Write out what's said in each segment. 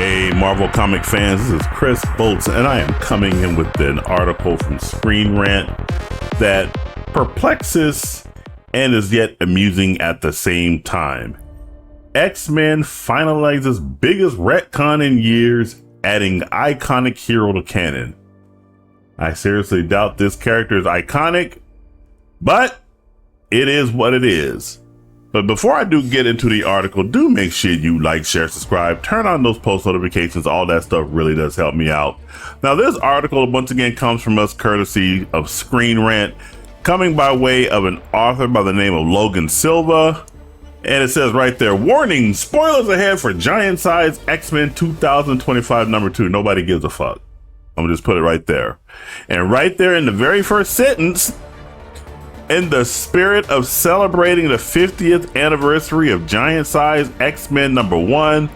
Hey, Marvel comic fans, this is Chris Bolts, and I am coming in with an article from Screen Rant that perplexes and is yet amusing at the same time. X-Men finalizes biggest retcon in years, adding iconic hero to canon. I seriously doubt this character is iconic, but it is what it is. But before I do get into the article, do make sure you like, share, subscribe, turn on those post notifications. All that stuff really does help me out. Now, this article once again comes from us courtesy of Screen Rant, coming by way of an author by the name of Logan Silva. And it says right there, warning, spoilers ahead for giant size X-Men 2025 #2. Nobody gives a fuck. I'm gonna just put it right there. And right there in the very first sentence, in the spirit of celebrating the 50th anniversary of giant size X-Men #1,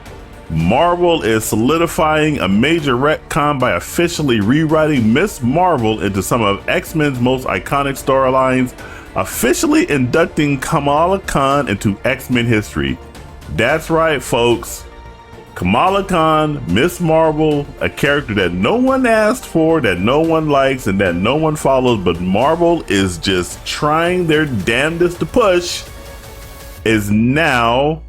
Marvel is solidifying a major retcon by officially rewriting Miss Marvel into some of X-Men's most iconic storylines, officially inducting Kamala Khan into X-Men history. That's right, folks. Kamala Khan, Miss Marvel, a character that no one asked for, that no one likes, and that no one follows, but Marvel is just trying their damnedest to push, is now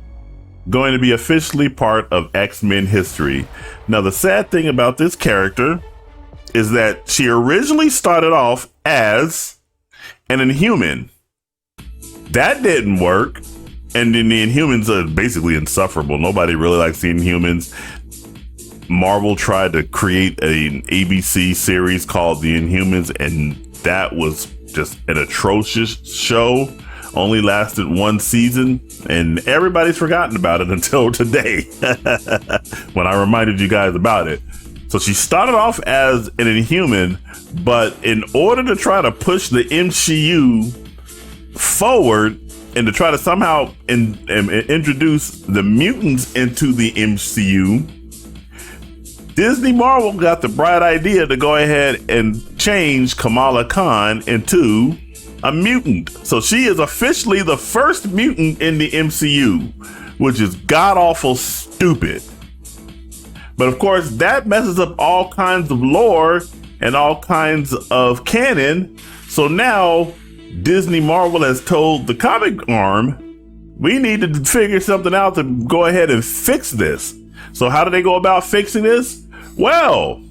going to be officially part of X-Men history. Now, the sad thing about this character is that she originally started off as an Inhuman. That didn't work. And then the Inhumans are basically insufferable. Nobody really likes the Inhumans. Marvel tried to create an ABC series called The Inhumans, and that was just an atrocious show. Only lasted one season, and everybody's forgotten about it until today when I reminded you guys about it. So she started off as an Inhuman, but in order to try to push the MCU forward, and to try to somehow introduce the mutants into the MCU, Disney Marvel got the bright idea to go ahead and change Kamala Khan into a mutant. So she is officially the first mutant in the MCU, which is god-awful stupid. But of course, that messes up all kinds of lore and all kinds of canon. So now Disney Marvel has told the comic arm, we need to figure something out to go ahead and fix this. So how do they go about fixing this? Well,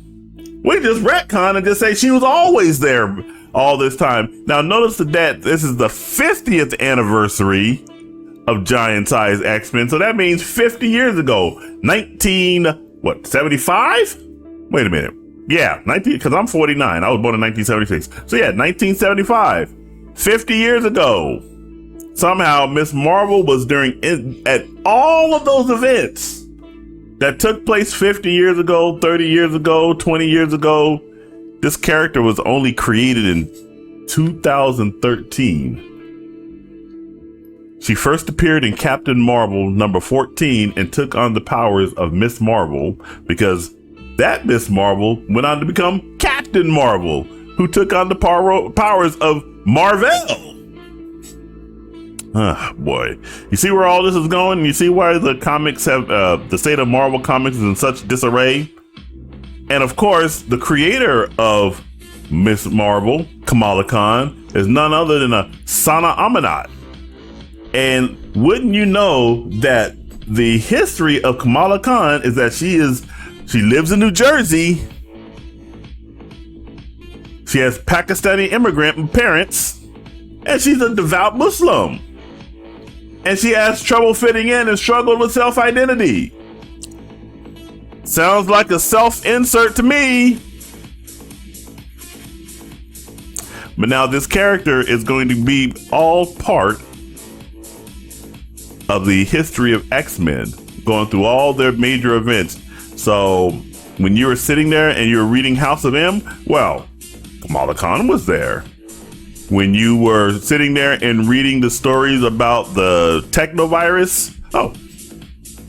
we just retcon and just say she was always there all this time. Now notice that this is the 50th anniversary of giant size X-Men. So that means 50 years ago, 75? Wait a minute. Yeah, because I'm 49. I was born in 1976. So yeah, 1975. 50 years ago, somehow Miss Marvel was at all of those events that took place 50 years ago, 30 years ago, 20 years ago. This character was only created in 2013. She first appeared in Captain Marvel #14 and took on the powers of Miss Marvel, because that Miss Marvel went on to become Captain Marvel, who took on the powers of Marvel. Ah, boy. You see where all this is going? You see why the comics have, the state of Marvel Comics is in such disarray? And of course, the creator of Miss Marvel, Kamala Khan, is none other than a Sana Amanat. And wouldn't you know that the history of Kamala Khan is that she lives in New Jersey. She has Pakistani immigrant parents, and she's a devout Muslim. And she has trouble fitting in and struggled with self-identity. Sounds like a self-insert to me. But now this character is going to be all part of the history of X-Men, going through all their major events. So when you were sitting there and you were reading House of M, well, Kamala Khan was there. When you were sitting there and reading the stories about the technovirus, oh,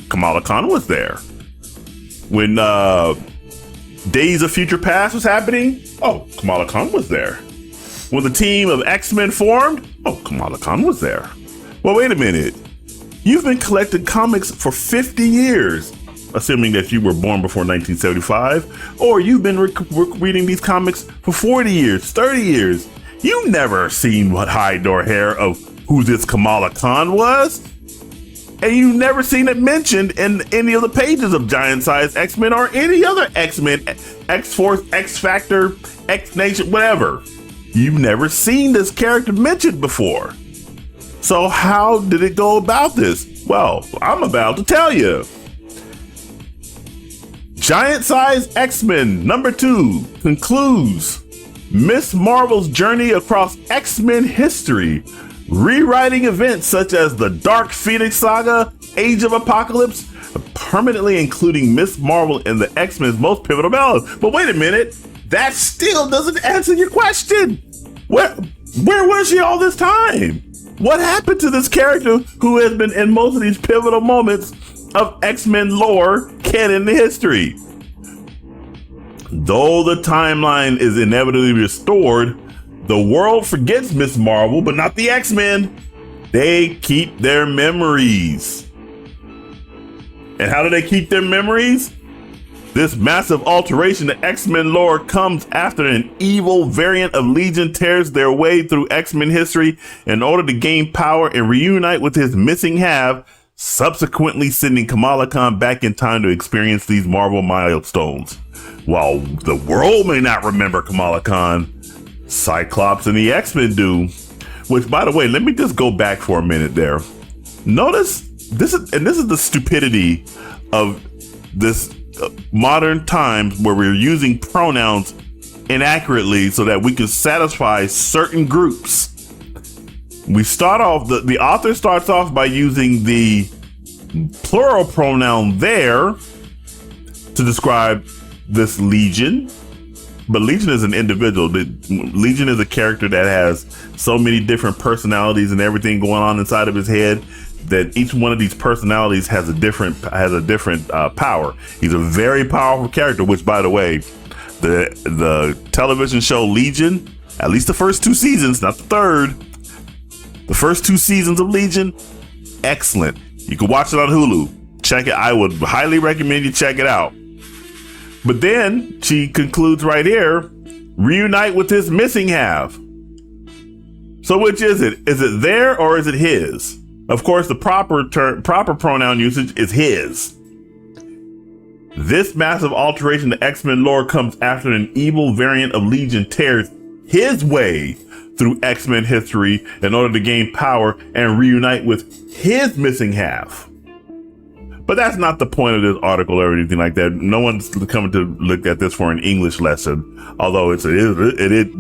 Kamala Khan was there. When Days of Future Past was happening, oh, Kamala Khan was there. When the team of X-Men formed, oh, Kamala Khan was there. Well, wait a minute. You've been collecting comics for 50 years. assuming that you were born before 1975, or you've been reading these comics for 40 years, 30 years, you've never seen what hide nor hair of who this Kamala Khan was. And you've never seen it mentioned in any of the pages of Giant Size X-Men or any other X-Men, X-Force, X-Factor, X-Nation, whatever. You've never seen this character mentioned before. So how did it go about this? Well, I'm about to tell you. Giant Size X-Men #2 concludes Miss Marvel's journey across X-Men history, rewriting events such as the Dark Phoenix Saga, Age of Apocalypse, permanently including Miss Marvel in the X-Men's most pivotal battles. But wait a minute, that still doesn't answer your question. Where was she all this time? What happened to this character who has been in most of these pivotal moments of X-Men lore, canon, history? Though the timeline is inevitably restored, the world forgets Miss Marvel, but not the X-Men. They keep their memories. And how do they keep their memories? This massive alteration to X-Men lore comes after an evil variant of Legion tears their way through X-Men history in order to gain power and reunite with his missing half, subsequently sending Kamala Khan back in time to experience these Marvel milestones. While the world may not remember Kamala Khan, Cyclops and the X-Men do. Which, by the way, let me just go back for a minute there. Notice this is the stupidity of this modern times where we're using pronouns inaccurately so that we can satisfy certain groups. We start off, the author starts off by using the plural pronoun there to describe this Legion. But Legion is an individual. Legion is a character that has so many different personalities and everything going on inside of his head that each one of these personalities has a different power. He's a very powerful character, which, by the way, the television show Legion, at least the first 2 seasons, not the third, the first 2 seasons of Legion, excellent. You can watch it on Hulu. Check it. I would highly recommend you check it out. But then she concludes right here, reunite with his missing half. So which is it? Is it their or is it his? Of course, the proper pronoun usage is his. This massive alteration to X-Men lore comes after an evil variant of Legion tears his way through X-Men history in order to gain power and reunite with his missing half. But that's not the point of this article or anything like that. No one's coming to look at this for an English lesson, although it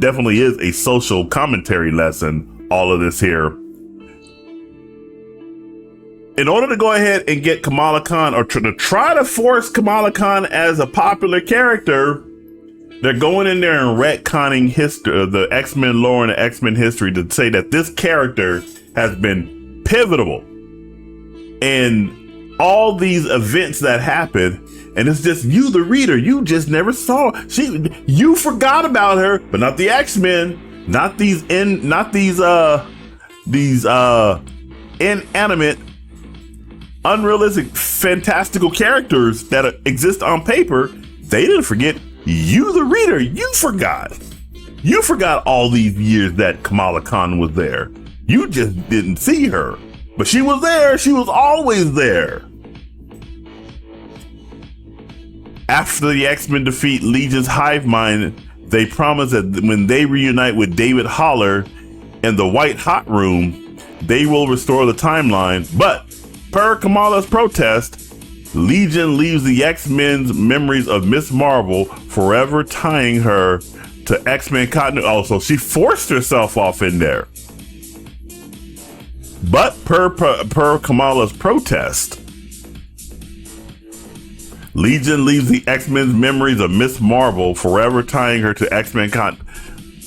definitely is a social commentary lesson, all of this here. In order to go ahead and get Kamala Khan, or to try to force Kamala Khan as a popular character, they're going in there and retconning history, the X-Men lore and the X-Men history, to say that this character has been pivotal in all these events that happen, and it's just you, the reader, you just never saw you forgot about her, but not the X-Men, not these inanimate, unrealistic, fantastical characters that exist on paper. They didn't forget. You, the reader, you forgot all these years that Kamala Khan was there. You just didn't see her. But she was there. She was always there. After the X-Men defeat Legion's hive mind, they promise that when they reunite with David Haller in the White Hot Room, they will restore the timeline. But per Kamala's protest, Legion leaves the X-Men's memories of Miss Marvel, forever tying her to X-Men continuity. Oh, so she forced herself off in there. But per Kamala's protest, Legion leaves the X-Men's memories of Miss Marvel, forever tying her to X-Men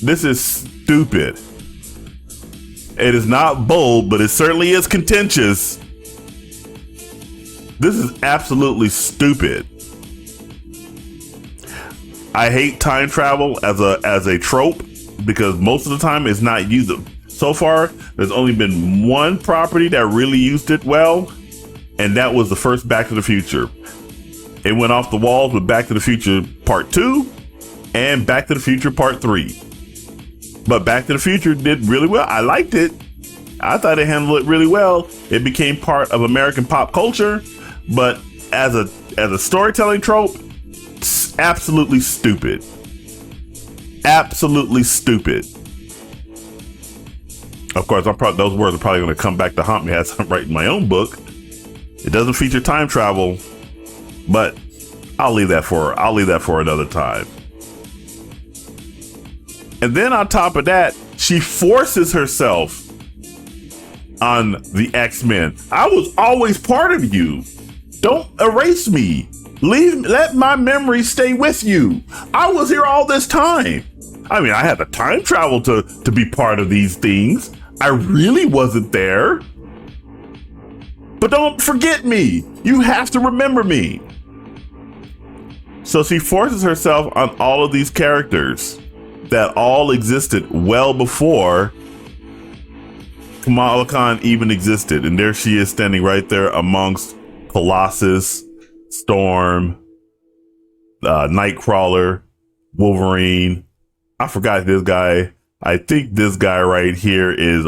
This is stupid. It is not bold, but it certainly is contentious. This is absolutely stupid. I hate time travel as a trope because most of the time it's not used. So far, there's only been one property that really used it well, and that was the first Back to the Future. It went off the walls with Back to the Future Part 2 and Back to the Future Part 3. But Back to the Future did really well. I liked it. I thought it handled it really well. It became part of American pop culture, but as a storytelling trope, it's absolutely stupid. Absolutely stupid. Of course, those words are probably going to come back to haunt me as I'm writing my own book. It doesn't feature time travel, but I'll leave that for another time. And then on top of that, she forces herself on the X-Men. I was always part of you. Don't erase me. Let my memory stay with you. I was here all this time. I mean, I had the time travel to be part of these things. I really wasn't there. But don't forget me. You have to remember me. So she forces herself on all of these characters that all existed well before Kamala Khan even existed. And there she is standing right there amongst Colossus, Storm, Nightcrawler, Wolverine. I forgot this guy. I think this guy right here is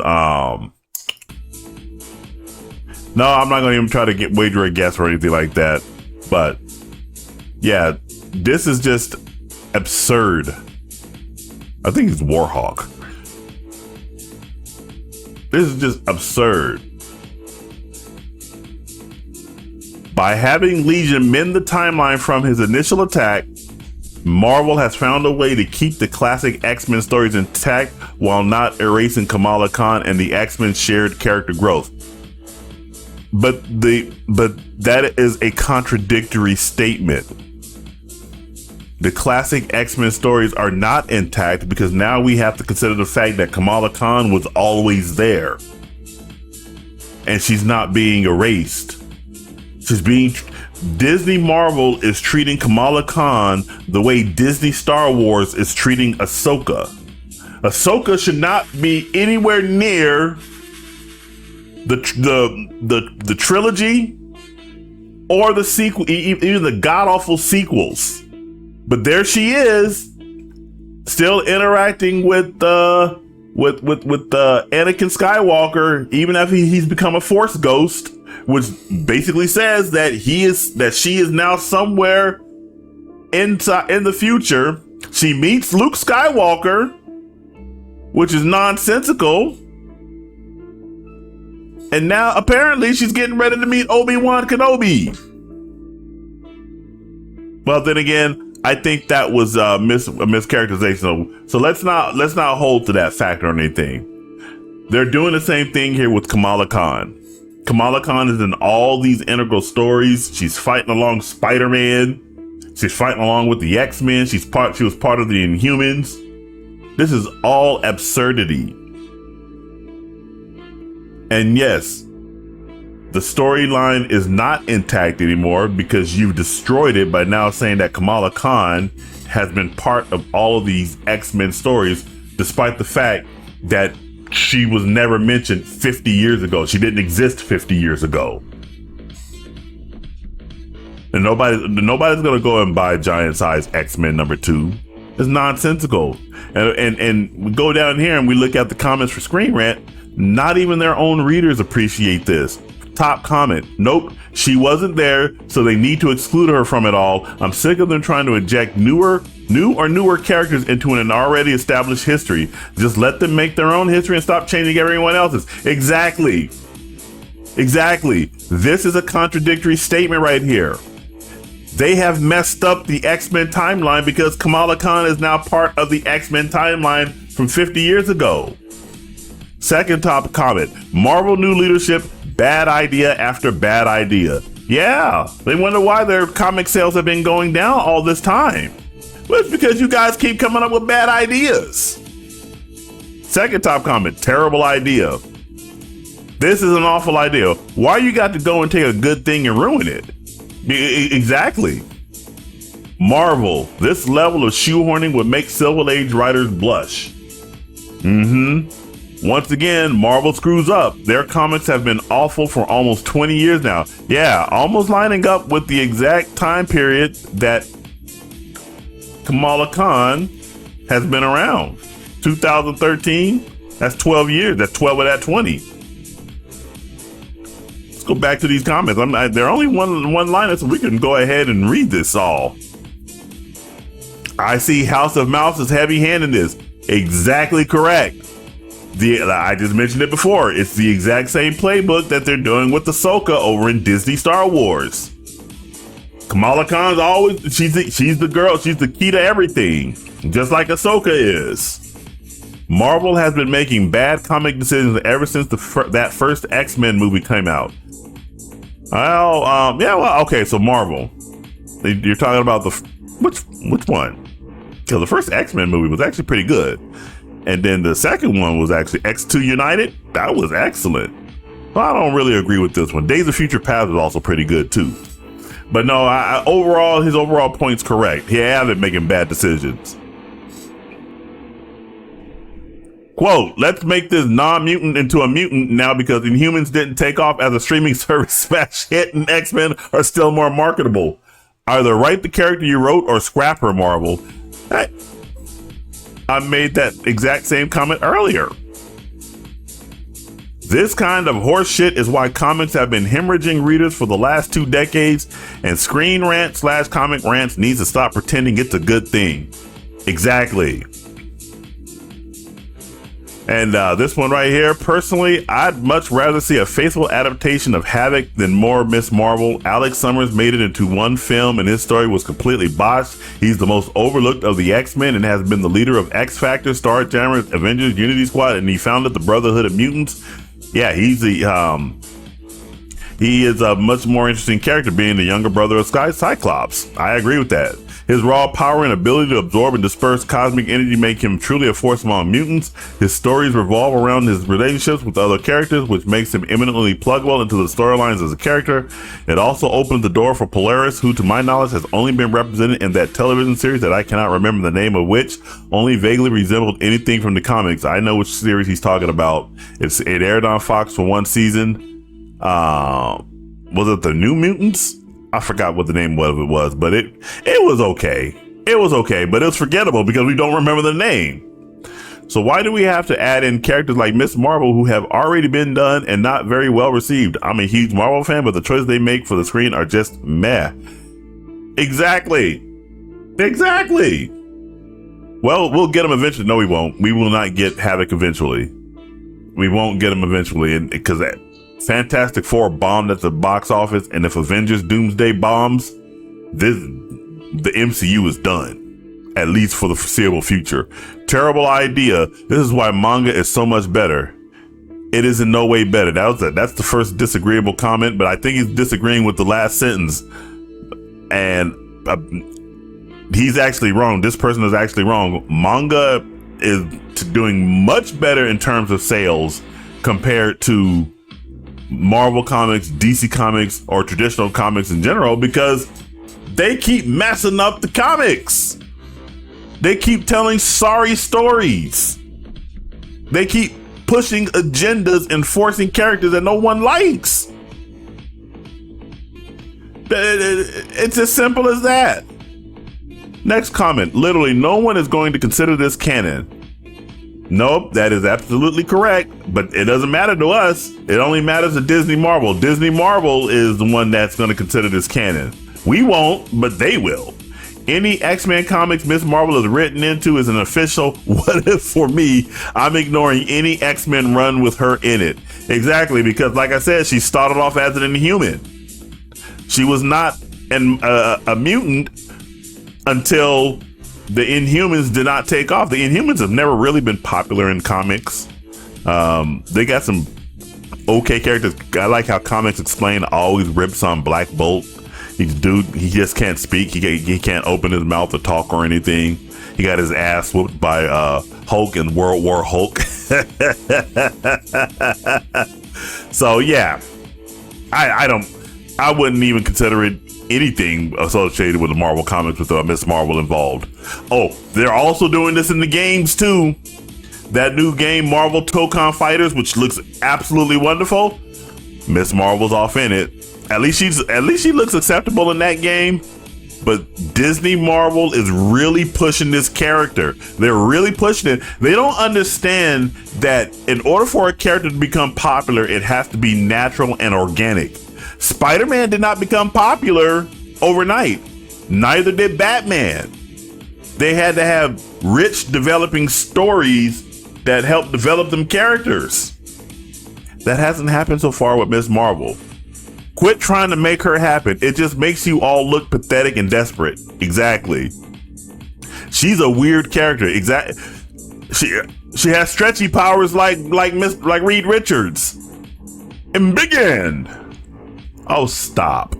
no, I'm not gonna even try to wager a guess or anything like that. But yeah, this is just absurd. I think it's Warhawk. This is just absurd. By having Legion mend the timeline from his initial attack, Marvel has found a way to keep the classic X-Men stories intact while not erasing Kamala Khan and the X-Men shared character growth. But that is a contradictory statement. The classic X-Men stories are not intact because now we have to consider the fact that Kamala Khan was always there. And she's not being erased. Disney Marvel is treating Kamala Khan the way Disney Star Wars is treating Ahsoka. Ahsoka should not be anywhere near the trilogy or the sequel, even the god-awful sequels. But there she is, still interacting with Anakin Skywalker, even after he's become a Force ghost, which basically says that she is now somewhere in the future. She meets Luke Skywalker, which is nonsensical. And now apparently she's getting ready to meet Obi-Wan Kenobi. Well, then again, I think that was a mischaracterization. So let's not hold to that fact or anything. They're doing the same thing here with Kamala Khan. Kamala Khan is in all these integral stories. She's fighting along Spider-Man. She's fighting along with the X-Men. She was part of the Inhumans. This is all absurdity. And yes, the storyline is not intact anymore because you've destroyed it by now saying that Kamala Khan has been part of all of these X-Men stories, despite the fact that she was never mentioned 50 years ago. She didn't exist 50 years ago. And nobody's going to go and buy giant size X-Men #2. It's nonsensical. And we go down here and we look at the comments for Screen Rant. Not even their own readers appreciate this. Top comment: nope, she wasn't there, so they need to exclude her from it all. I'm sick of them trying to inject new or newer characters into an already established history. Just let them make their own history and stop changing everyone else's. Exactly. This is a contradictory statement right here. They have messed up the X-Men timeline because Kamala Khan is now part of the X-Men timeline from 50 years ago. Second top comment: Marvel new leadership, bad idea after bad idea. Yeah, they wonder why their comic sales have been going down all this time. Well, it's because you guys keep coming up with bad ideas. Second top comment: terrible idea. This is an awful idea. Why you got to go and take a good thing and ruin it? Exactly. Marvel, this level of shoehorning would make Silver Age writers blush. Once again, Marvel screws up. Their comics have been awful for almost 20 years now. Yeah, almost lining up with the exact time period that Kamala Khan has been around. 2013, that's 12 years. That's 12 of that 20. Let's go back to these comments. They're only one-liners, so we can go ahead and read this all. I see House of Mouse is heavy-handed this. Exactly correct. I just mentioned it before. It's the exact same playbook that they're doing with Ahsoka over in Disney Star Wars. Kamala Khan's always, she's the girl, she's the key to everything, just like Ahsoka is. Marvel has been making bad comic decisions ever since that first X-Men movie came out. Okay, so Marvel. You're talking about which one? Because the first X-Men movie was actually pretty good. And then the second one was actually X2 United. That was excellent. Well, I don't really agree with this one. Days of Future Past was also pretty good too. But no, his overall point's correct. He hasn't making bad decisions. Quote, let's make this non-mutant into a mutant now because Inhumans didn't take off as a streaming service smash hit and X-Men are still more marketable. Either write the character you wrote or scrap her, Marvel. I made that exact same comment earlier. This kind of horse shit is why comics have been hemorrhaging readers for the last 2 decades, and Screen Rant / Comic Rants needs to stop pretending it's a good thing. Exactly. And this one right here, personally, I'd much rather see a faithful adaptation of Havoc than more Miss Marvel. Alex Summers made it into one film and his story was completely botched. He's the most overlooked of the X-Men and has been the leader of X-Factor, Starjammers, Avengers, Unity Squad, and he founded the Brotherhood of Mutants. Yeah, he is a much more interesting character being the younger brother of Cyclops. I agree with that. His raw power and ability to absorb and disperse cosmic energy make him truly a force among mutants. His stories revolve around his relationships with other characters, which makes him eminently pluggable into the storylines as a character. It also opens the door for Polaris, who to my knowledge has only been represented in that television series that I cannot remember the name of, which only vaguely resembled anything from the comics. I know which series he's talking about. It aired on Fox for 1 season. Was it The New Mutants? I forgot what the name of it was, but it was okay. It was okay, but it was forgettable because we don't remember the name. So why do we have to add in characters like Miss Marvel who have already been done and not very well received? I'm a huge Marvel fan, but the choices they make for the screen are just meh. Exactly. Well, we'll get them eventually. No, we won't. We will not get Havoc eventually. We won't get him eventually, because that Fantastic Four bombed at the box office, and if Avengers Doomsday bombs, the MCU is done, at least for the foreseeable future. Terrible idea. This is why manga is so much better. It is in no way better. That's the first disagreeable comment, but I think he's disagreeing with the last sentence, and he's actually wrong. This person is actually wrong. Manga is doing much better in terms of sales compared to Marvel Comics, DC Comics, or traditional comics in general, because they keep messing up the comics. They keep telling sorry stories. They keep pushing agendas and forcing characters that no one likes. It's as simple as that. Next comment. Literally, no one is going to consider this canon. Nope, that is absolutely correct, but it doesn't matter to us. It only matters to Disney Marvel. Disney Marvel is the one that's going to consider this canon. We won't, but they will. Any X-Men comics Miss Marvel is written into is an official what if for me. I'm ignoring any X-Men run with her in it. Exactly, because like I said, she started off as an Inhuman. She was not a mutant until the Inhumans did not take off. The Inhumans have never really been popular in comics. They got some okay characters. I like how Comics Explained always rips on Black Bolt. He's dude, he just can't speak. He can't open his mouth to talk or anything. He got his ass whooped by Hulk in World War Hulk. So yeah, I wouldn't even consider it anything associated with the Marvel comics with Miss Marvel involved. Oh, they're also doing this in the games too. That new game, Marvel Tokon Fighters, which looks absolutely wonderful. Miss Marvel's off in it. At least she looks acceptable in that game. But Disney Marvel is really pushing this character. They're really pushing it. They don't understand that in order for a character to become popular, it has to be natural and organic. Spider-Man did not become popular overnight. Neither did Batman. They had to have rich developing stories that help develop them characters. That hasn't happened so far with Miss Marvel. Quit trying to make her happen. It just makes you all look pathetic and desperate. Exactly. She's a weird character. She has stretchy powers like Reed Richards. And begin. Oh, stop.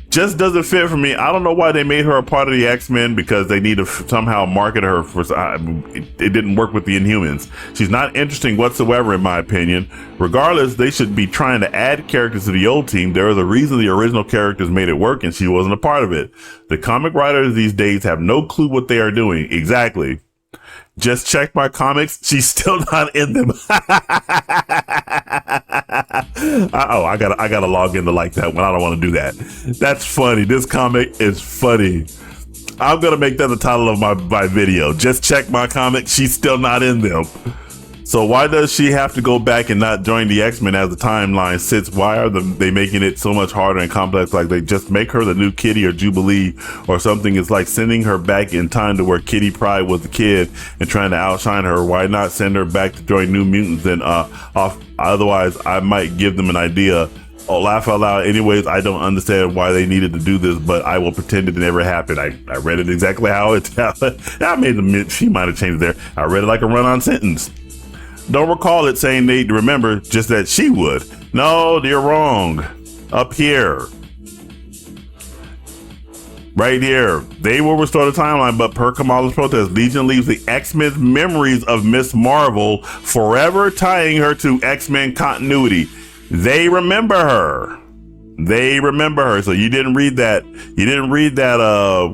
Just doesn't fit for me. I don't know why they made her a part of the X-Men, because they need to somehow market her for. It didn't work with the Inhumans. She's not interesting whatsoever, in my opinion. Regardless, they should be trying to add characters to the old team. There is a reason the original characters made it work, and she wasn't a part of it. The comic writers these days have no clue what they are doing. Exactly. Just check my comics. She's still not in them. I gotta log in to like that one. I don't want to do that. That's funny. This comic is funny. I'm gonna make that the title of my video. Just check my comics. She's still not in them. So why does she have to go back and not join the X-Men as the timeline sits? Why are they making it so much harder and complex? Like, they just make her the new Kitty or Jubilee or something. It's like sending her back in time to where Kitty Pryde was the kid and trying to outshine her. Why not send her back to join New Mutants and off? Otherwise, I might give them an idea. Oh, laugh out loud. Anyways, I don't understand why they needed to do this, but I will pretend it never happened. I read it exactly how it happened. I made them. She might have changed it there. I read it like a run-on sentence. Don't recall it saying they remember, just that she would. No, you're wrong. Up here. Right here. They will restore the timeline, but per Kamala's protest, Legion leaves the X-Men's memories of Miss Marvel, forever tying her to X-Men continuity. They remember her. They remember her. So you didn't read that. You didn't read that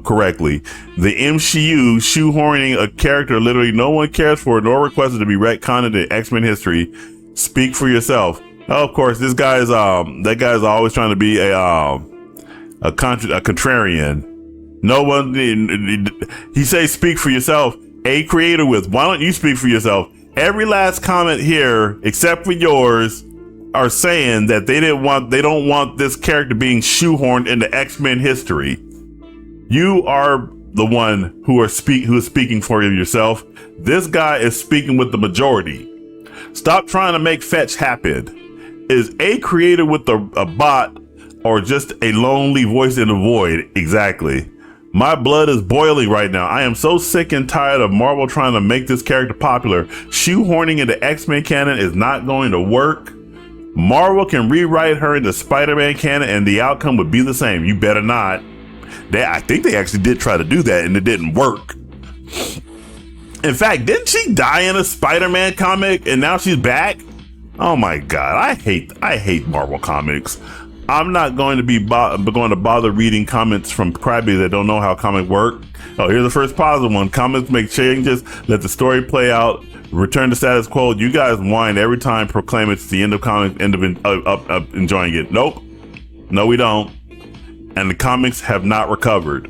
correctly. The MCU shoehorning a character literally no one cares for nor requested to be retconned in X-Men history. Speak for yourself. Oh, of course, this guy is that guy's always trying to be a contrarian. No one. He says, "Speak for yourself." A creator with. Why don't you speak for yourself? Every last comment here, except for yours, are saying that they don't want this character being shoehorned into X-Men history. You are the one who is speaking for yourself. This guy is speaking with the majority. Stop trying to make fetch happen. Is A created with a bot or just a lonely voice in the void? Exactly. My blood is boiling right now. I am so sick and tired of Marvel trying to make this character popular. Shoehorning into X-Men canon is not going to work. Marvel can rewrite her into Spider-Man canon and the outcome would be the same. You better not. I think they actually did try to do that and it didn't work. In fact, didn't she die in a Spider-Man comic and now she's back? Oh my God, I hate Marvel comics. I'm not going to bother reading comments from crybabies that don't know how comics work. Oh, here's the first positive one. Comics make changes, let the story play out, return to status quo. You guys whine every time, proclaim it's the end of comics, end of enjoying it. Nope. No, we don't. And the comics have not recovered.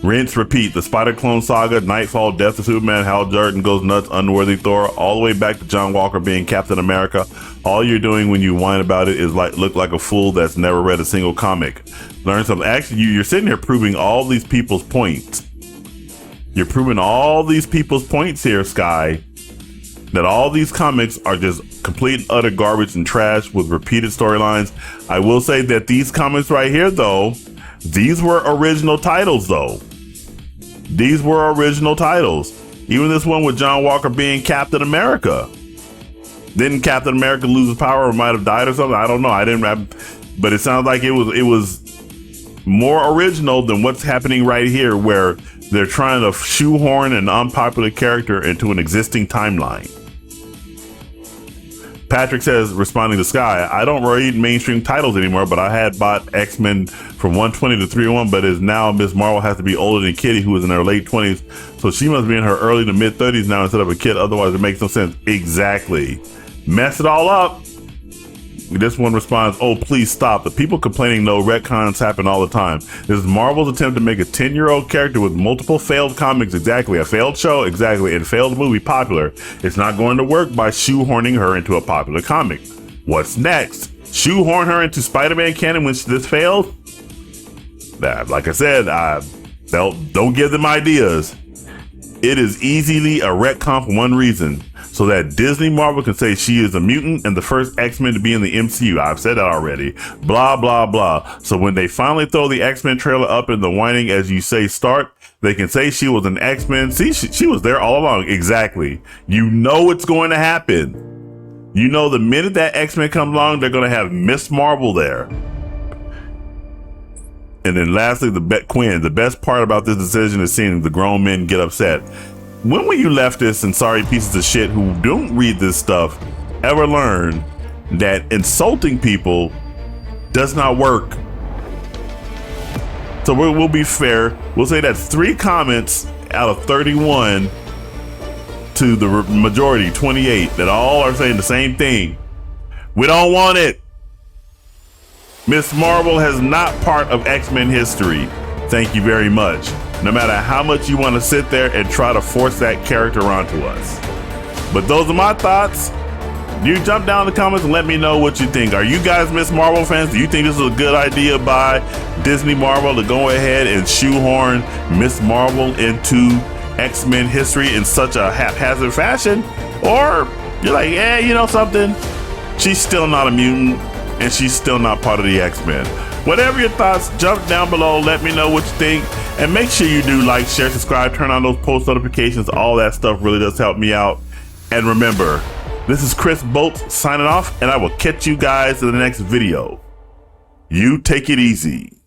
Rinse, repeat. The Spider-Clone saga, Nightfall, Death of Superman, Hal Jordan goes nuts, Unworthy Thor, all the way back to John Walker being Captain America. All you're doing when you whine about it is look like a fool that's never read a single comic. Learn something. Actually, you're sitting here proving all these people's points. You're proving all these people's points here, Sky. That all these comics are just complete and utter garbage and trash with repeated storylines. I will say that these comics right here, though, these were original titles, though. These were original titles. Even this one with John Walker being Captain America. Didn't Captain America lose his power or might have died or something? I don't know. But it sounds like it was more original than what's happening right here, where they're trying to shoehorn an unpopular character into an existing timeline. Patrick says, responding to Sky, I don't read mainstream titles anymore, but I had bought X-Men from 120 to 301, but is now Miss Marvel has to be older than Kitty, who is in her late 20s. So she must be in her early to mid 30s now instead of a kid. Otherwise, it makes no sense. Exactly. Mess it all up. This one responds, oh, please stop. The people complaining know retcons happen all the time. This is Marvel's attempt to make a 10-year-old character with multiple failed comics, exactly, a failed show, exactly, and failed movie popular. It's not going to work by shoehorning her into a popular comic. What's next? Shoehorn her into Spider-Man canon when this failed? Like I said, don't give them ideas. It is easily a retcon for one reason, so that Disney Marvel can say she is a mutant and the first X-Men to be in the MCU. I've said that already. Blah, blah, blah. So when they finally throw the X-Men trailer up in the whining, as you say, start, they can say she was an X-Men. See, she was there all along. Exactly. You know it's going to happen. You know the minute that X-Men comes along, they're going to have Miss Marvel there. And then lastly, Quinn, the best part about this decision is seeing the grown men get upset. When will you leftists and sorry pieces of shit who don't read this stuff ever learn that insulting people does not work? So we'll be fair. We'll say that's 3 comments out of 31 to the majority, 28, that all are saying the same thing. We don't want it. Miss Marvel has not part of X-Men history. Thank you very much. No matter how much you want to sit there and try to force that character onto us. But those are my thoughts. You jump down in the comments and let me know what you think. Are you guys Miss Marvel fans? Do you think this is a good idea by Disney Marvel to go ahead and shoehorn Miss Marvel into X-Men history in such a haphazard fashion? Or you're like, yeah, you know something? She's still not a mutant and she's still not part of the X-Men. Whatever your thoughts, jump down below, let me know what you think, and make sure you do like, share, subscribe, turn on those post notifications. All that stuff really does help me out. And remember, this is Chris Bolts signing off, and I will catch you guys in the next video. You take it easy.